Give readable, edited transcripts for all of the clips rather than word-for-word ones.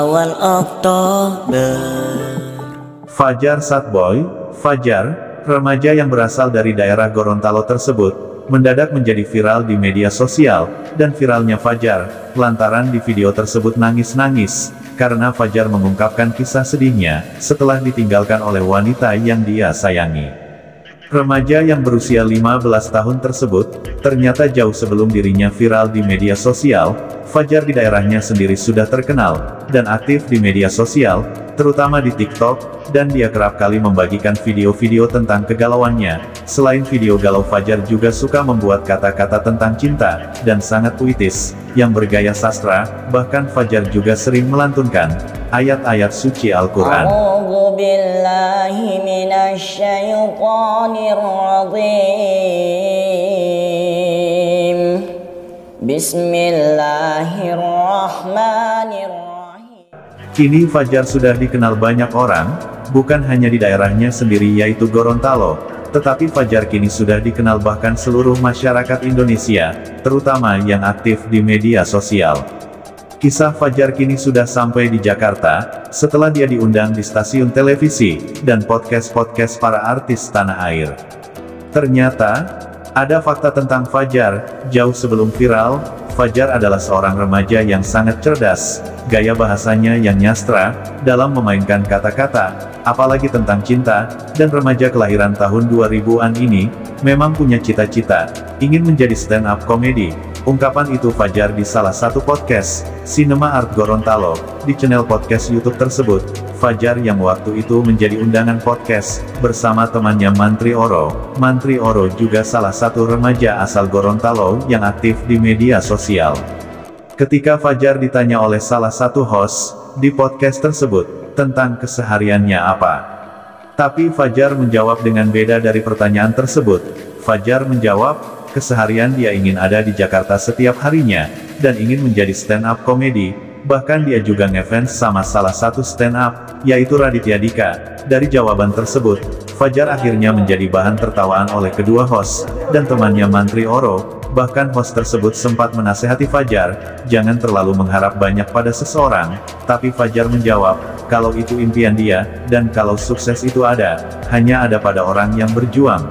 awal Oktober. Fajar Satboy, Fajar, remaja yang berasal dari daerah Gorontalo tersebut, mendadak menjadi viral di media sosial, dan viralnya Fajar, lantaran di video tersebut nangis-nangis, karena Fajar mengungkapkan kisah sedihnya, setelah ditinggalkan oleh wanita yang dia sayangi. Remaja yang berusia 15 tahun tersebut, ternyata jauh sebelum dirinya viral di media sosial, Fajar di daerahnya sendiri sudah terkenal, dan aktif di media sosial, terutama di TikTok, dan dia kerap kali membagikan video-video tentang kegalauannya. Selain video galau, Fajar juga suka membuat kata-kata tentang cinta, dan sangat puitis, yang bergaya sastra, bahkan Fajar juga sering melantunkan ayat-ayat suci Al-Quran. A'udzu billahi minasy syaithanir rajim. Bismillahirrahmanirrahim. Kini Fajar sudah dikenal banyak orang, bukan hanya di daerahnya sendiri yaitu Gorontalo, tetapi Fajar kini sudah dikenal bahkan seluruh masyarakat Indonesia, terutama yang aktif di media sosial. Kisah Fajar kini sudah sampai di Jakarta, setelah dia diundang di stasiun televisi, dan podcast-podcast para artis tanah air. Ternyata, ada fakta tentang Fajar. Jauh sebelum viral, Fajar adalah seorang remaja yang sangat cerdas, gaya bahasanya yang nyastra, dalam memainkan kata-kata, apalagi tentang cinta, dan remaja kelahiran tahun 2000-an ini, memang punya cita-cita, ingin menjadi stand-up comedy. Ungkapan itu Fajar di salah satu podcast, Cinema Art Gorontalo, di channel podcast YouTube tersebut. Fajar yang waktu itu menjadi undangan podcast, bersama temannya Mantri Oro. Mantri Oro juga salah satu remaja asal Gorontalo yang aktif di media sosial. Ketika Fajar ditanya oleh salah satu host, di podcast tersebut, tentang kesehariannya apa. Tapi Fajar menjawab dengan beda dari pertanyaan tersebut. Fajar menjawab, keseharian dia ingin ada di Jakarta setiap harinya, dan ingin menjadi stand-up comedy. Bahkan dia juga ngefans sama salah satu stand-up, yaitu Raditya Dika. Dari jawaban tersebut, Fajar akhirnya menjadi bahan tertawaan oleh kedua host, dan temannya Mantri Oro. Bahkan host tersebut sempat menasehati Fajar, jangan terlalu mengharap banyak pada seseorang, tapi Fajar menjawab, kalau itu impian dia, dan kalau sukses itu ada, hanya ada pada orang yang berjuang.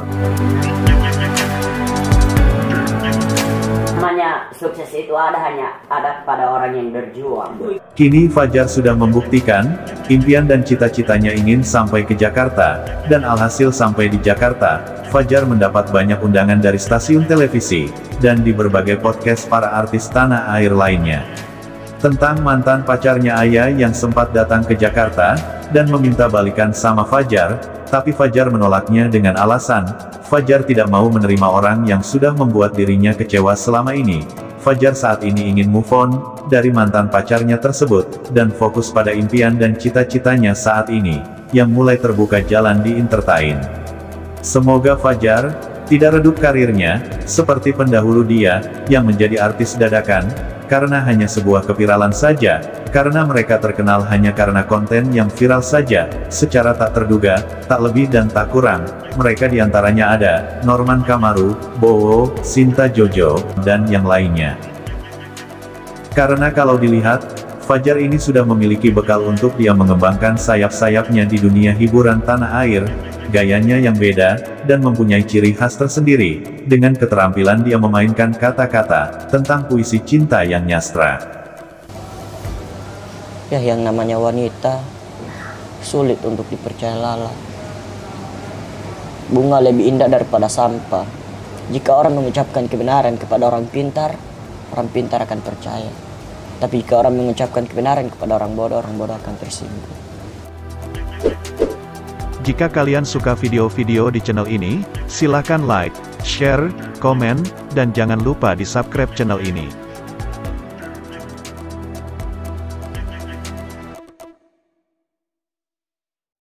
Sukses itu hanya ada pada orang yang berjuang. Kini Fajar sudah membuktikan, impian dan cita-citanya ingin sampai ke Jakarta, dan alhasil sampai di Jakarta, Fajar mendapat banyak undangan dari stasiun televisi, dan di berbagai podcast para artis tanah air lainnya. Tentang mantan pacarnya Aya yang sempat datang ke Jakarta, dan meminta balikan sama Fajar, tapi Fajar menolaknya dengan alasan, Fajar tidak mau menerima orang yang sudah membuat dirinya kecewa selama ini. Fajar saat ini ingin move on dari mantan pacarnya tersebut, dan fokus pada impian dan cita-citanya saat ini, yang mulai terbuka jalan di entertain. Semoga Fajar tidak redup karirnya, seperti pendahulu dia, yang menjadi artis dadakan, karena hanya sebuah keviralan saja, karena mereka terkenal hanya karena konten yang viral saja, secara tak terduga, tak lebih dan tak kurang. Mereka diantaranya ada, Norman Kamaru, Bowo, Sinta Jojo, dan yang lainnya. Karena kalau dilihat, Fajar ini sudah memiliki bekal untuk dia mengembangkan sayap-sayapnya di dunia hiburan tanah air, gayanya yang beda, dan mempunyai ciri khas tersendiri, dengan keterampilan dia memainkan kata-kata, tentang puisi cinta yang nyastra. Ya, yang namanya wanita, sulit untuk dipercaya lalat. Bunga lebih indah daripada sampah. Jika orang mengucapkan kebenaran kepada orang pintar akan percaya. Tapi jika orang mengucapkan kebenaran kepada orang bodoh akan tersinggung. Jika kalian suka video-video di channel ini, silakan like, share, komen, dan jangan lupa di subscribe channel ini.